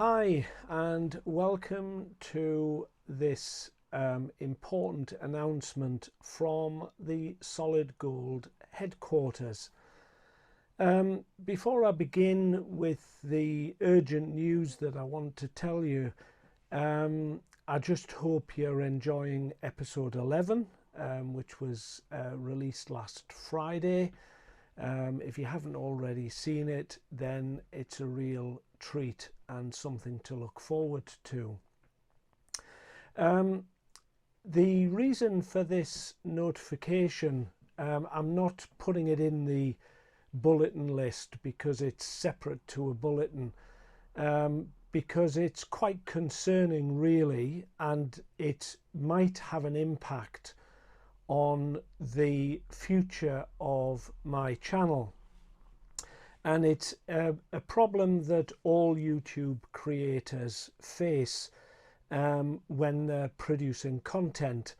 Hi, and welcome to this important announcement from the Solid Gold headquarters. Before I begin with the urgent news that I want to tell you, I just hope you're enjoying episode 11, which was released last Friday. If you haven't already seen it, then it's a real treat and something to look forward to. The reason for this notification, I'm not putting it in the bulletin list because it's separate to a bulletin, because it's quite concerning really, and it might have an impact on the future of my channel. And it's a problem that all YouTube creators face when they're producing content,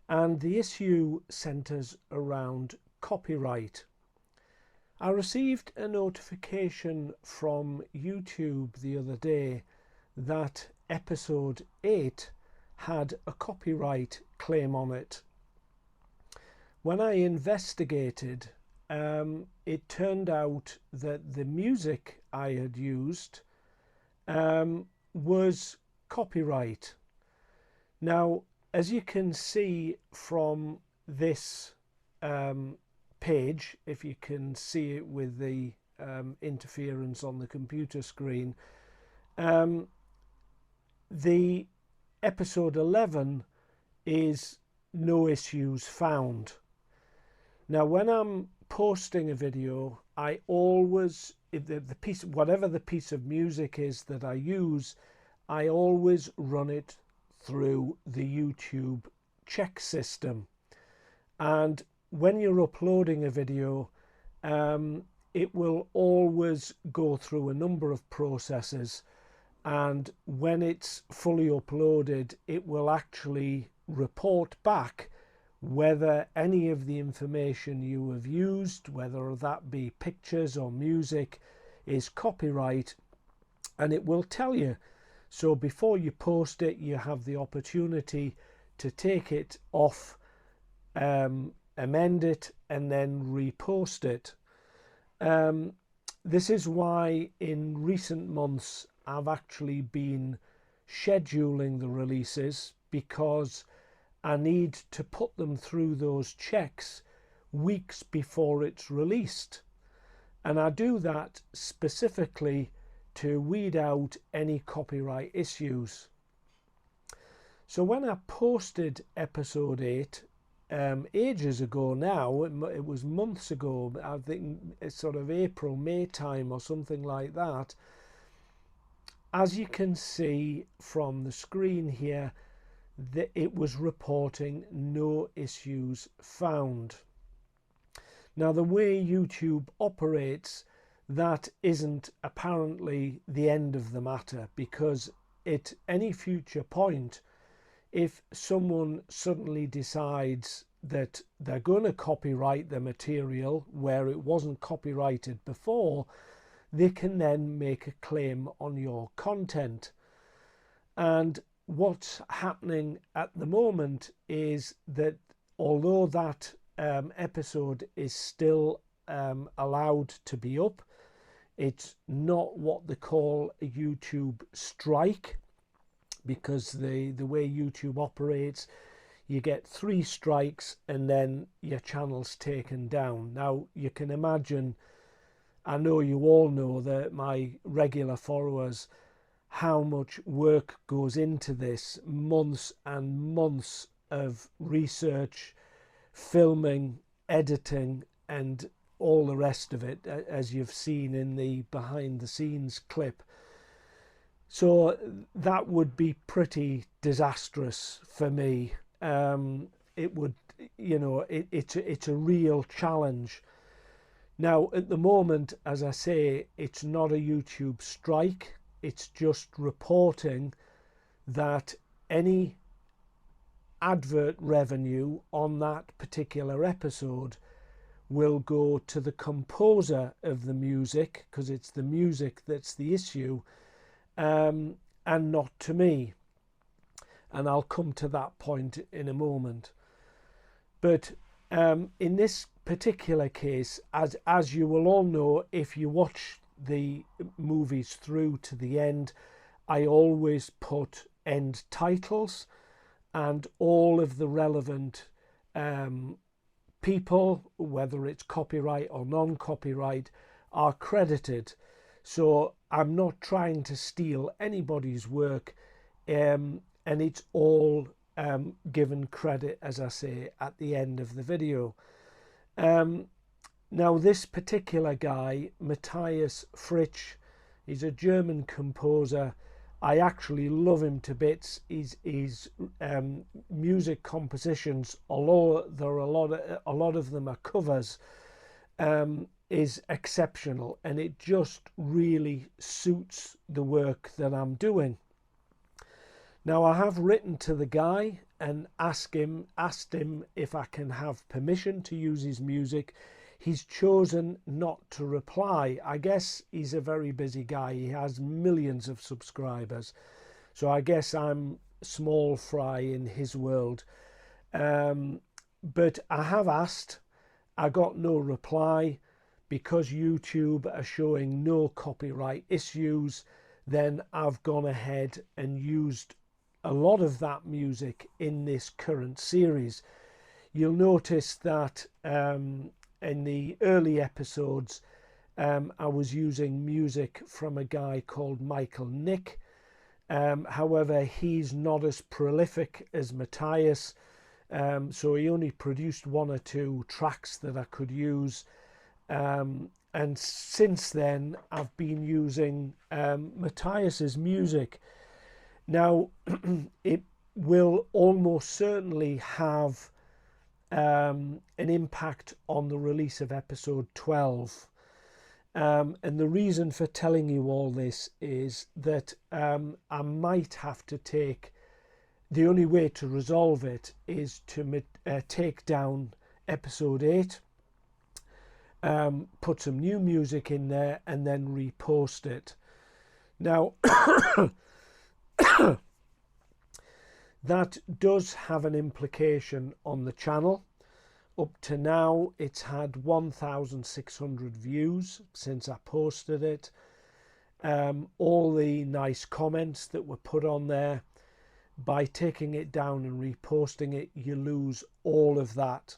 and the issue centers around copyright. I received a notification from YouTube the other day that episode 8 had a copyright claim on it. When I investigated, it turned out that the music I had used was copyright. Now, as you can see from this page, if you can see it with the interference on the computer screen, the episode 11 is no issues found. Now, when I'm posting a video, I always, whatever the piece of music is that I use, I always run it through the YouTube check system. And when you're uploading a video, it will always go through a number of processes, and when it's fully uploaded, it will actually report back whether any of the information you have used, whether that be pictures or music, is copyright, and it will tell you. So before you post it, you have the opportunity to take it off, amend it, and then repost it. This is why in recent months I've actually been scheduling the releases, because I need to put them through those checks weeks before it's released. And I do that specifically to weed out any copyright issues. So when I posted episode 8 ages ago now, it was months ago, I think it's sort of April, May time or something like that, as you can see from the screen here, that it was reporting no issues found. Now, the way YouTube operates, that isn't apparently the end of the matter, because at any future point, if someone suddenly decides that they're going to copyright the material where it wasn't copyrighted before, they can then make a claim on your content. And what's happening at the moment is that although that episode is still allowed to be up, it's not what they call a YouTube strike, because the way YouTube operates, you get 3 strikes and then your channel's taken down. Now, you can imagine, I know you all know, that my regular followers, how much work goes into this, months and months of research, filming, editing, and all the rest of it, as you've seen in the behind the scenes clip. So that would be pretty disastrous for me. It would, it's a real challenge. Now, at the moment, as I say, it's not a YouTube strike. It's just reporting that any advert revenue on that particular episode will go to the composer of the music, because it's the music that's the issue, and not to me. And I'll come to that point in a moment. But in this particular case, as you will all know, if you watch the movies through to the end, I always put end titles, and all of the relevant people, whether it's copyright or non-copyright, are credited. So I'm not trying to steal anybody's work, and it's all given credit, as I say, at the end of the video. Now, this particular guy, Matthias Fritsch, he's a German composer. I actually love him to bits. His music compositions, although there are a lot of them are covers, is exceptional, and it just really suits the work that I'm doing. Now, I have written to the guy and asked him if I can have permission to use his music. He's chosen not to reply. I guess he's a very busy guy. He has millions of subscribers. So I guess I'm small fry in his world. But I have asked. I got no reply. Because YouTube are showing no copyright issues, then I've gone ahead and used a lot of that music in this current series. You'll notice that in the early episodes, I was using music from a guy called Michael Nick. However, he's not as prolific as Matthias, so he only produced 1 or 2 tracks that I could use. And since then, I've been using Matthias's music. Now, it will almost certainly have an impact on the release of episode 12. And the reason for telling you all this is that I might have to the only way to resolve it is to take down episode 8, put some new music in there, and then repost it. Now, that does have an implication on the channel. Up to now, it's had 1,600 views since I posted it. All the nice comments that were put on there. By taking it down and reposting it, you lose all of that.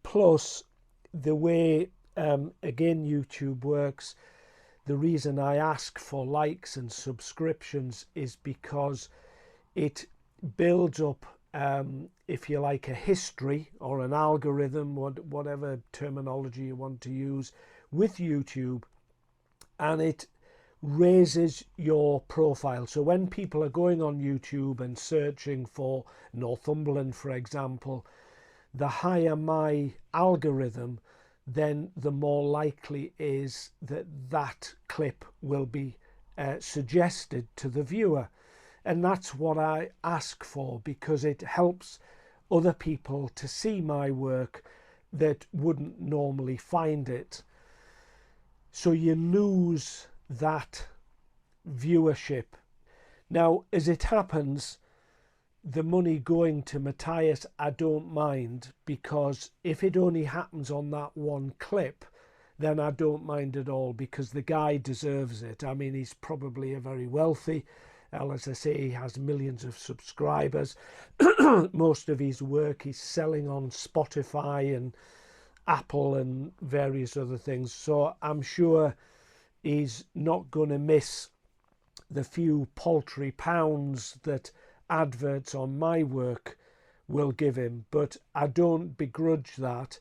Plus, the way, again, YouTube works, the reason I ask for likes and subscriptions is because it builds up, if you like, a history or an algorithm, whatever terminology you want to use, with YouTube, and it raises your profile. So when people are going on YouTube and searching for Northumberland, for example, the higher my algorithm, then the more likely is that that clip will be suggested to the viewer. And that's what I ask for, because it helps other people to see my work that wouldn't normally find it. So you lose that viewership. Now, as it happens, the money going to Matthias, I don't mind, because if it only happens on that one clip, then I don't mind at all, because the guy deserves it. I mean, he's probably a very wealthy, as I say, he has millions of subscribers. Most of his work he's selling on Spotify and Apple and various other things. So I'm sure he's not going to miss the few paltry pounds that adverts on my work will give him. But I don't begrudge that.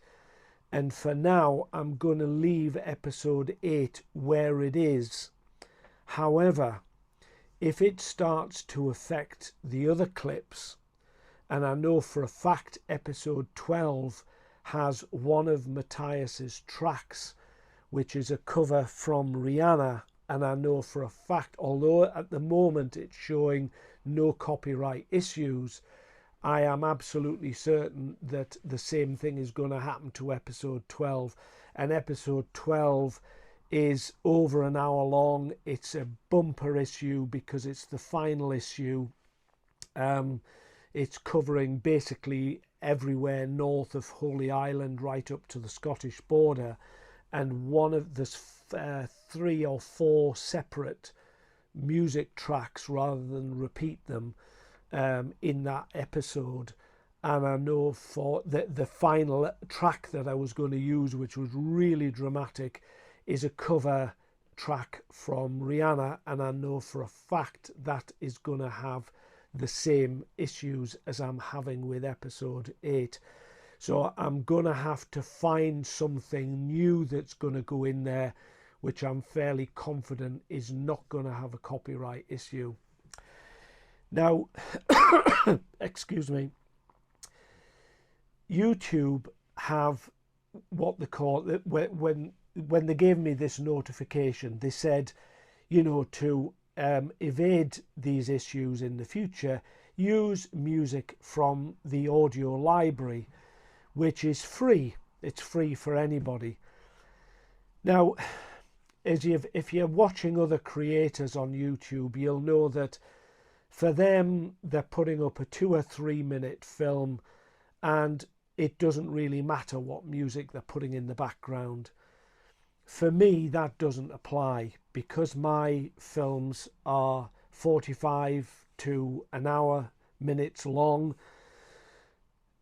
And for now, I'm going to leave episode 8 where it is. However, if it starts to affect the other clips, and I know for a fact episode 12 has one of Matthias's tracks, which is a cover from Rihanna, and I know for a fact, although at the moment it's showing no copyright issues, I am absolutely certain that the same thing is going to happen to episode 12. And episode 12 is over an hour long. It's a bumper issue because it's the final issue. It's covering basically everywhere north of Holy Island right up to the Scottish border, and one of there's 3 or 4 separate music tracks rather than repeat them in that episode. And I know for the final track that I was going to use, which was really dramatic, is a cover track from Rihanna, and I know for a fact that is going to have the same issues as I'm having with episode 8. So I'm going to have to find something new that's going to go in there, which I'm fairly confident is not going to have a copyright issue. Now, excuse me, YouTube have what they call, when they gave me this notification, they said, you know, to evade these issues in the future, use music from the audio library, which is free. It's free for anybody. Now, if you're watching other creators on YouTube, you'll know that for them, they're putting up a 2 or 3 minute film, and it doesn't really matter what music they're putting in the background. For me, that doesn't apply because my films are 45 to an hour minutes long.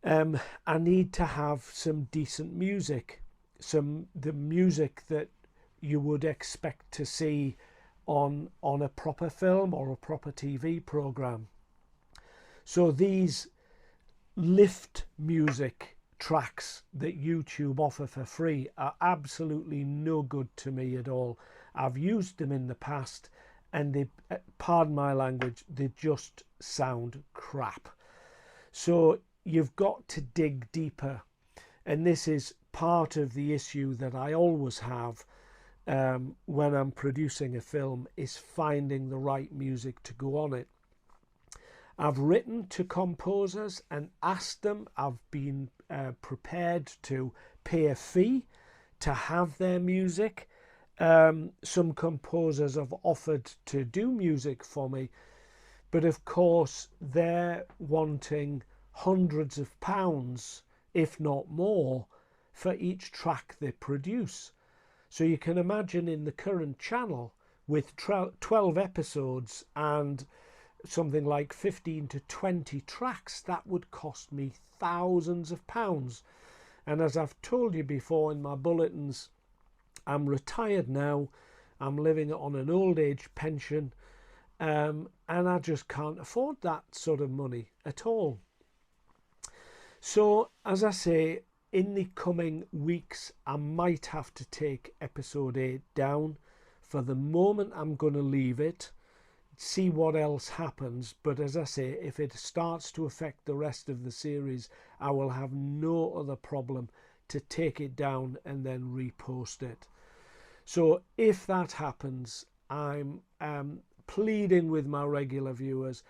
I need to have some decent music, the music that you would expect to see on a proper film or a proper TV program. So these lift music tracks that YouTube offer for free are absolutely no good to me at all. I've used them in the past and they, pardon my language, they just sound crap. So you've got to dig deeper, and this is part of the issue that I always have when I'm producing a film, is finding the right music to go on it. I've written to composers and asked them. I've been prepared to pay a fee to have their music. Some composers have offered to do music for me, but of course they're wanting hundreds of pounds, if not more, for each track they produce. So you can imagine in the current channel with 12 episodes and something like 15 to 20 tracks, that would cost me thousands of pounds. And as I've told you before in my bulletins, I'm retired now. I'm living on an old age pension, and I just can't afford that sort of money at all. So as I say, in the coming weeks, I might have to take episode 8 down. For the moment, I'm going to leave it, see what else happens. But as I say, if it starts to affect the rest of the series, I will have no other problem to take it down and then repost it. So if that happens, I'm pleading with my regular viewers,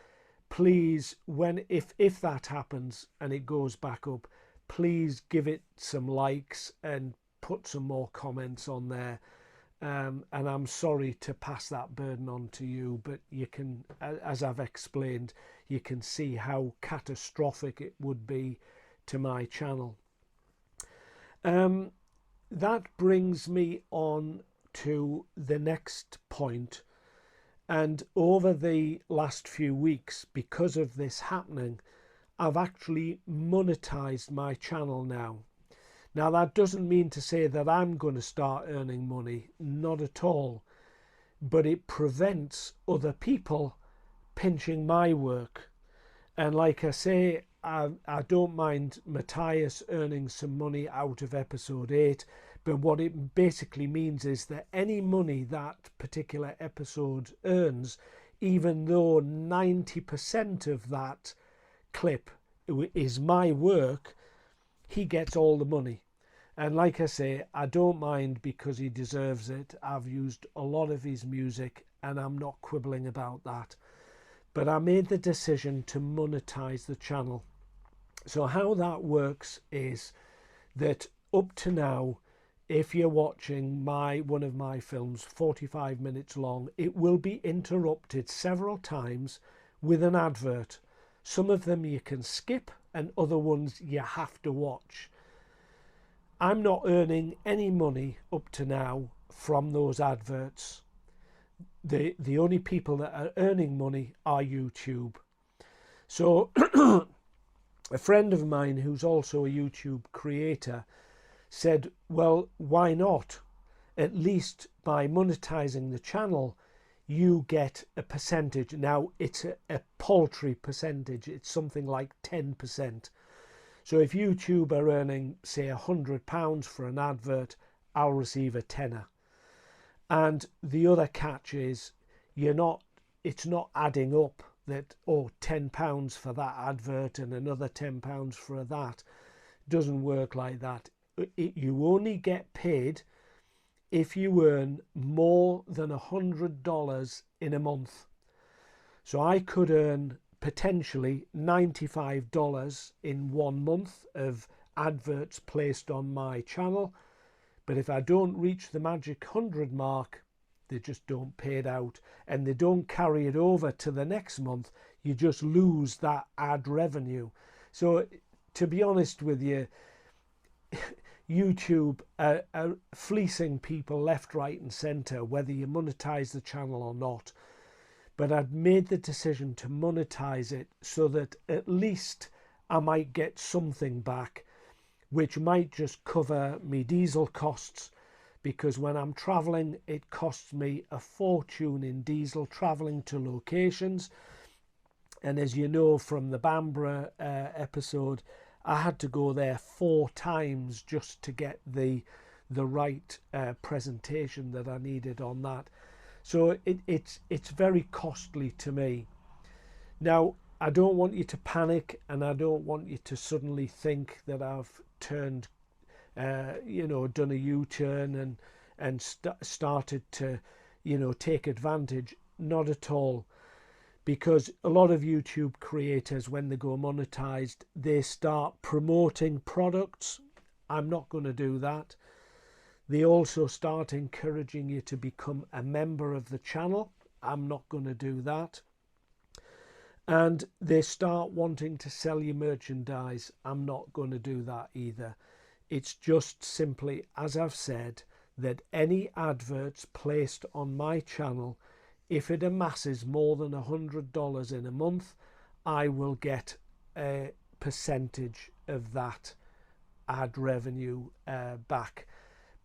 please, if that happens and it goes back up, please give it some likes and put some more comments on there. And I'm sorry to pass that burden on to you, but you can, as I've explained, you can see how catastrophic it would be to my channel. That brings me on to the next point. And over the last few weeks, because of this happening, I've actually monetized my channel now. Now, that doesn't mean to say that I'm going to start earning money, not at all. But it prevents other people pinching my work. And like I say, I don't mind Matthias earning some money out of episode 8. But what it basically means is that any money that particular episode earns, even though 90% of that clip is my work, he gets all the money. And like I say, I don't mind because he deserves it. I've used a lot of his music and I'm not quibbling about that. But I made the decision to monetize the channel. So how that works is that up to now, if you're watching one of my films 45 minutes long, it will be interrupted several times with an advert. Some of them you can skip and other ones you have to watch. I'm not earning any money up to now from those adverts. The only people that are earning money are YouTube. So a friend of mine who's also a YouTube creator said, well, why not? At least by monetizing the channel, you get a percentage. Now, it's a paltry percentage. It's something like 10%. So if YouTube are earning, say, £100 for an advert, I'll receive a tenner. And the other catch is it's not adding up that, oh, £10 for that advert and another £10 for that. It doesn't work like that. You only get paid if you earn more than $100 in a month. So I could earn potentially $95 in 1 month of adverts placed on my channel. But if I don't reach the magic 100 mark, they just don't pay it out, and they don't carry it over to the next month. You just lose that ad revenue. So to be honest with you, YouTube are fleecing people left, right and centre, whether you monetize the channel or not. But I'd made the decision to monetize it so that at least I might get something back, which might just cover me diesel costs, because when I'm traveling, it costs me a fortune in diesel traveling to locations. And as you know from the Bamborough episode, I had to go there 4 times just to get the right presentation that I needed on that. So it's very costly to me. Now, I don't want you to panic, and I don't want you to suddenly think that I've turned, done a U-turn and started to, take advantage. Not at all. Because a lot of YouTube creators, when they go monetized, they start promoting products. I'm not going to do that. They also start encouraging you to become a member of the channel. I'm not going to do that. And they start wanting to sell you merchandise. I'm not going to do that either. It's just simply, as I've said, that any adverts placed on my channel, if it amasses more than $100 in a month, I will get a percentage of that ad revenue back.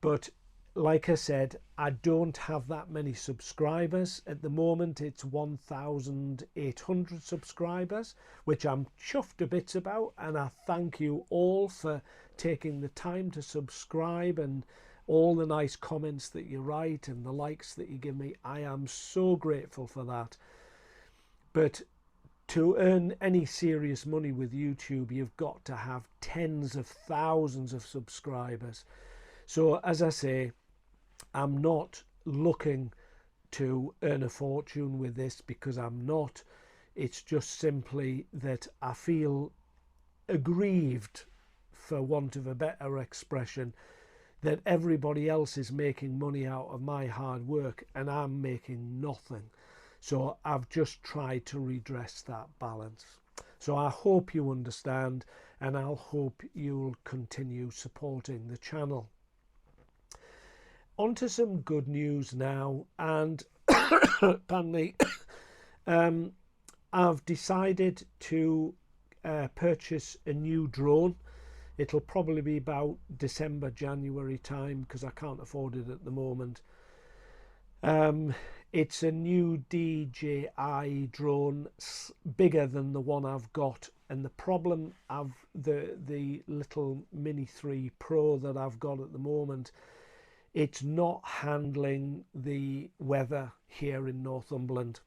But like I said, I don't have that many subscribers. At the moment, it's 1,800 subscribers, which I'm chuffed to bits about. And I thank you all for taking the time to subscribe and all the nice comments that you write and the likes that you give me. I am so grateful for that. But to earn any serious money with YouTube, you've got to have tens of thousands of subscribers. So as I say, I'm not looking to earn a fortune with this, because I'm not. It's just simply that I feel aggrieved, for want of a better expression, that everybody else is making money out of my hard work and I'm making nothing. So I've just tried to redress that balance. So I hope you understand, and I'll hope you'll continue supporting the channel. On to some good news now, and pardon me, I've decided to purchase a new drone. It'll probably be about December, January time, because I can't afford it at the moment. It's a new DJI drone, bigger than the one I've got, and the problem of the little Mini 3 Pro that I've got at the moment, it's not handling the weather here in Northumberland.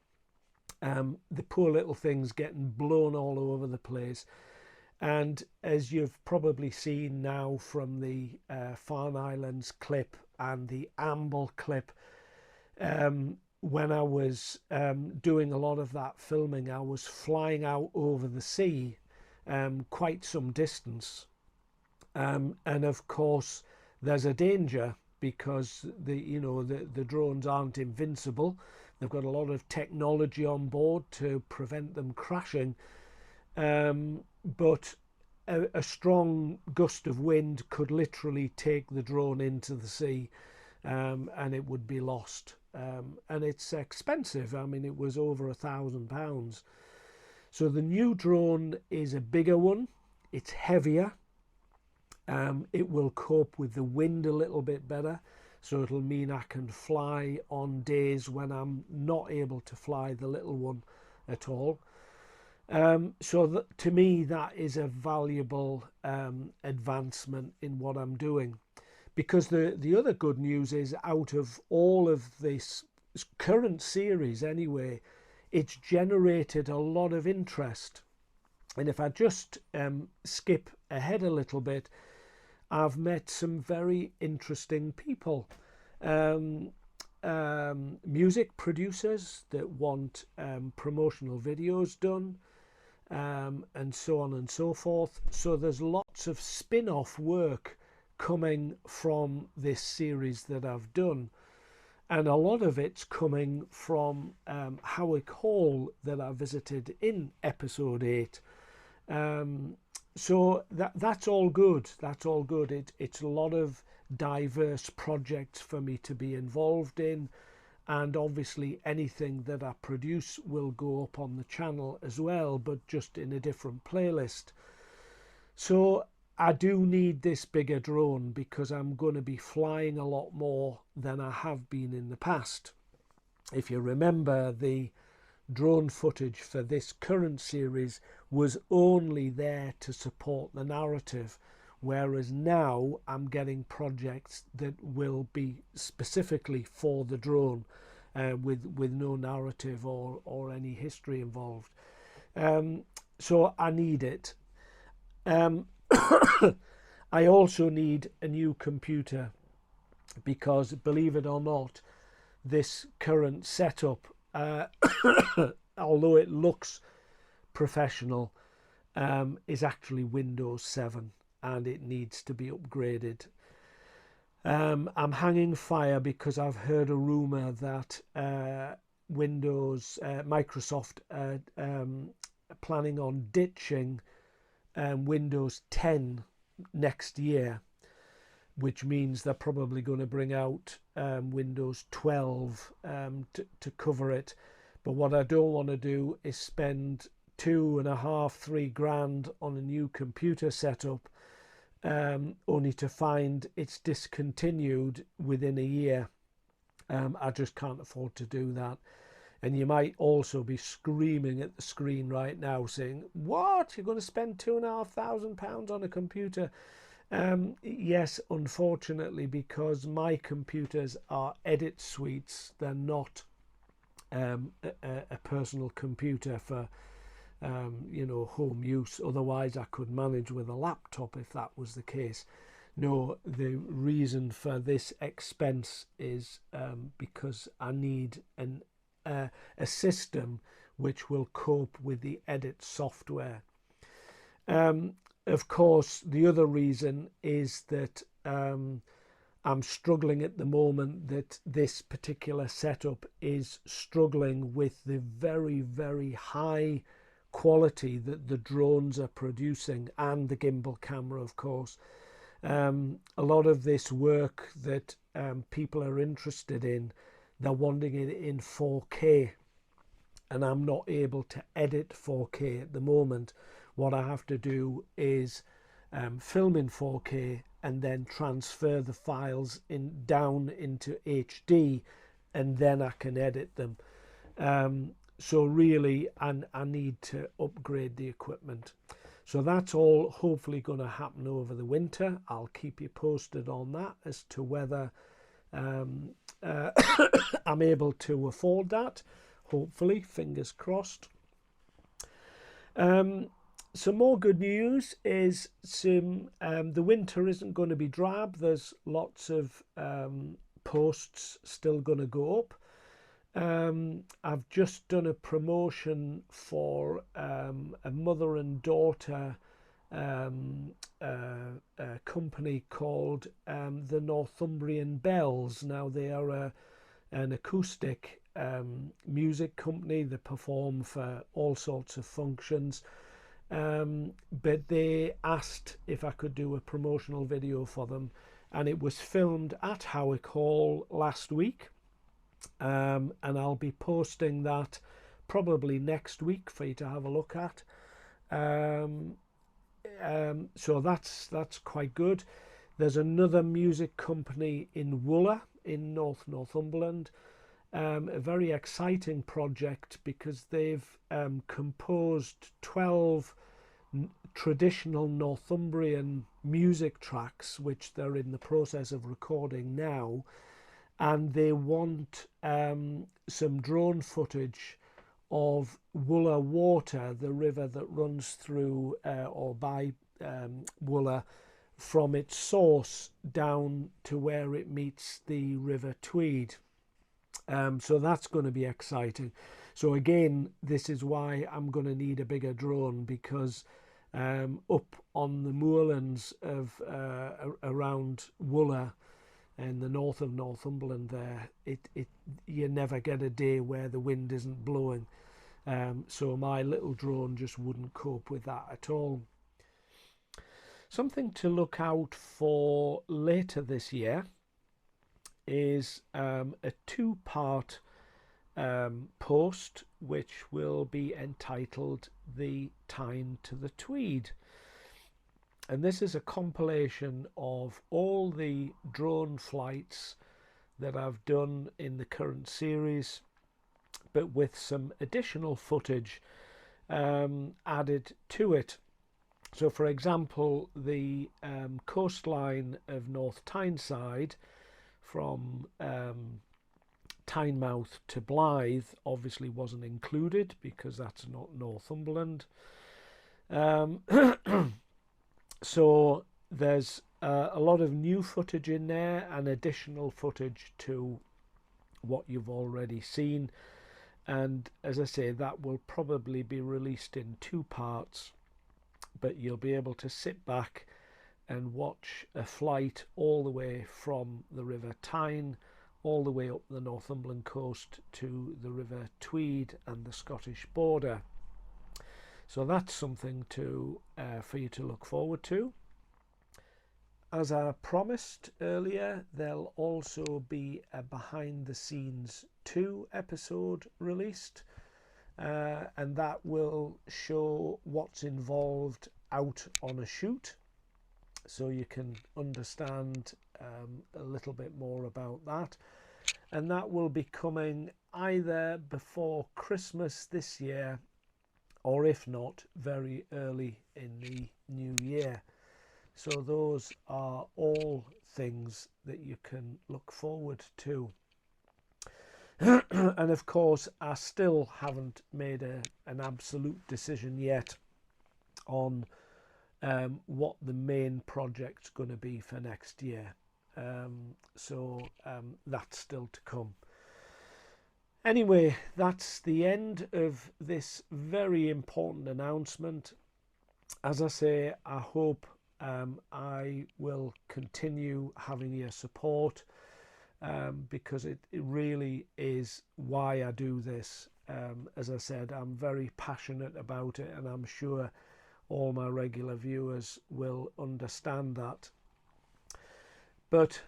The poor little thing's getting blown all over the place. And as you've probably seen now from the Farne Islands clip and the Amble clip, when I was doing a lot of that filming, I was flying out over the sea quite some distance. And of course, there's a danger because the drones aren't invincible. They've got a lot of technology on board to prevent them crashing, but a strong gust of wind could literally take the drone into the sea, and it would be lost. And it's expensive. I mean, it was over £1,000. So the new drone is a bigger one. It's heavier. It will cope with the wind a little bit better. So it'll mean I can fly on days when I'm not able to fly the little one at all. So to me, that is a valuable advancement in what I'm doing. Because the other good news is, out of all of this current series anyway, it's generated a lot of interest. And if I just skip ahead a little bit, I've met some very interesting people. Music producers that want promotional videos done, and so on and so forth. So there's lots of spin-off work coming from this series that I've done. And a lot of it's coming from Howick Hall that I visited in episode 8. So that's all good. That's all good. It's a lot of diverse projects for me to be involved in. And obviously anything that I produce will go up on the channel as well, but just in a different playlist. So I do need this bigger drone because I'm going to be flying a lot more than I have been in the past. If you remember, the drone footage for this current series was only there to support the narrative, whereas now I'm getting projects that will be specifically for the drone, with no narrative or any history involved. So I need it. I also need a new computer because, believe it or not, this current setup, although it looks professional, is actually Windows 7 and it needs to be upgraded. I'm hanging fire because I've heard a rumour that Microsoft planning on ditching Windows 10 next year, which means they're probably going to bring out Windows 12 to cover it. But what I don't want to do is spend £2,500–3,000 on a new computer setup, only to find it's discontinued within a year. I just can't afford to do that. And you might also be screaming at the screen right now saying, what? You're going to spend £2,500 on a computer? Yes, unfortunately, because my computers are edit suites. They're not a personal computer for home use. Otherwise, I could manage with a laptop if that was the case. No, the reason for this expense is because I need a system which will cope with the edit software. Of course, the other reason is that I'm struggling at the moment, that this particular setup is struggling with the very, very high quality that the drones are producing, and the gimbal camera, of course. A lot of this work that people are interested in, they're wanting it in 4K, and I'm not able to edit 4K at the moment. What I have to do is film in 4K and then transfer the files down into HD, and then I can edit them. So really, I need to upgrade the equipment. So that's all hopefully going to happen over the winter. I'll keep you posted on that as to whether I'm able to afford that. Hopefully, fingers crossed. Some more good news is the winter isn't going to be drab. There's lots of posts still going to go up. I've just done a promotion for a mother and daughter a company called the Northumbrian Bells. Now they are an acoustic music company that perform for all sorts of functions. But they asked if I could do a promotional video for them, and it was filmed at Howick Hall last week. And I'll be posting that probably next week for you to have a look at. So that's quite good. There's another music company in Wooler in Northumberland. A very exciting project because they've composed 12 traditional Northumbrian music tracks, which they're in the process of recording now, and they want some drone footage of Wooler Water, the river that runs through or by Wooler, from its source down to where it meets the River Tweed. So that's going to be exciting. So again, this is why I'm going to need a bigger drone, because up on the moorlands of around Wooler in the north of Northumberland there, you never get a day where the wind isn't blowing. So my little drone just wouldn't cope with that at all. Something to look out for later this year is a two-part post which will be entitled The Tyne to the Tweed. And this is a compilation of all the drone flights that I've done in the current series, but with some additional footage added to it. So for example, the coastline of North Tyneside from Tynemouth to Blythe obviously wasn't included because that's not Northumberland. So there's a lot of new footage in there and additional footage to what you've already seen. And as I say, that will probably be released in two parts, but you'll be able to sit back and watch a flight all the way from the River Tyne all the way up the Northumberland coast to the River Tweed and the Scottish border. So that's something to for you to look forward to. As I promised earlier, there'll also be a behind the scenes 2 episode released, and that will show what's involved out on a shoot, so you can understand a little bit more about that. And that will be coming either before Christmas this year, or if not, very early in the new year. So those are all things that you can look forward to. And of course, I still haven't made an absolute decision yet on what the main project's going to be for next year. So that's still to come. Anyway, that's the end of this very important announcement. As I say, I hope I will continue having your support, because it really is why I do this. As I said, I'm very passionate about it, and I'm sure all my regular viewers will understand that. But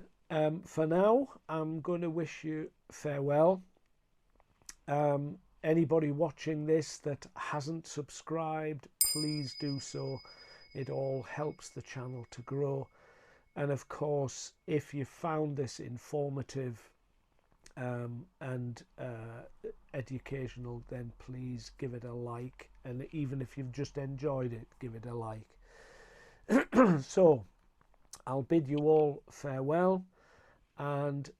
for now, I'm going to wish you farewell. Anybody watching this that hasn't subscribed, please do so. It all helps the channel to grow. And of course, if you found this informative and educational, then please give it a like. And even if you've just enjoyed it, give it a like. So I'll bid you all farewell, and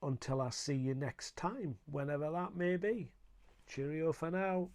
until I see you next time, whenever that may be. Cheerio for now.